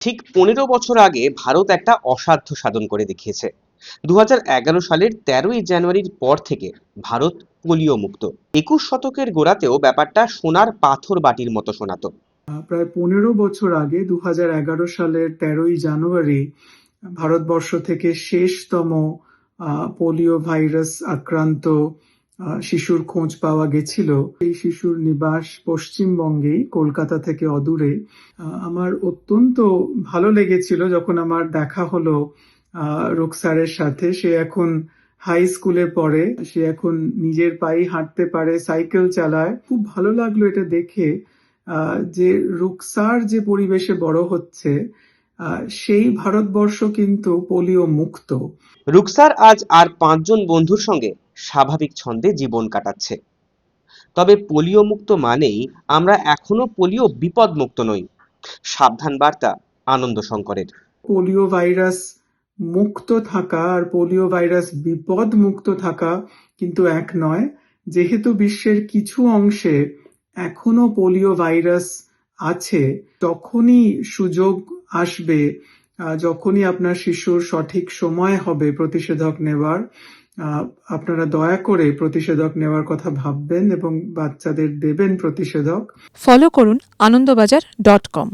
ঠিক 15 বছর আগে ভারত একটা অসাধ্য সাধন করে দেখিয়েছে। 2011 সালের 13ই জানুয়ারির পর থেকে ভারত পোলিও মুক্ত। 21 শতকের গোড়াতেও ব্যাপারটা সোনার পাথর বাটির মতো শোনাতো। প্রায় 15 বছর আগে 2011 সালের 13ই জানুয়ারি ভারতবর্ষ থেকে শেষতম পোলিও ভাইরাস আক্রান্ত শিশুর খোঁজ পাওয়া গেছিল। এই শিশুর নিবাস পশ্চিমবঙ্গেই, কলকাতা থেকে অদূরে। আমার অত্যন্ত ভালো লেগেছিল যখন আমার দেখা হলো রুখ স্যারের সাথে। সে এখন হাই স্কুলে পড়ে, সে এখন নিজের পায়ে হাঁটতে পারে, সাইকেল চালায়। খুব ভালো লাগলো এটা দেখে যে রুকসার যে পরিবেশে বড় হচ্ছে, সেই ভারতবর্ষ কিন্তু পোলিও মুক্ত। রুকসার আজ আর 5 জন বন্ধুর সঙ্গে স্বাভাবিক ছন্দে জীবন কাটাচ্ছে। তবে পোলিও মুক্ত মানেই আমরা এখনো পোলিও বিপদ মুক্ত নই। সাবধান বার্তা আনন্দ শঙ্করের। পোলিও ভাইরাস মুক্ত থাকা আর পোলিও ভাইরাস বিপদ মুক্ত থাকা কিন্তু এক নয়। যেহেতু বিশ্বের কিছু অংশে এখনো পোলিও ভাইরাস আছে, তখনই সুযোগ আসবে, যখনই আপনার শিশুর সঠিক সময় হবে প্রতিষেধক নেওয়ার। আপনারা দয়া করে প্রতিষেধক নেওয়ার কথা ভাববেন এবং বাচ্চাদের দেবেন প্রতিষেধক। ফলো করুন আনন্দবাজার.com।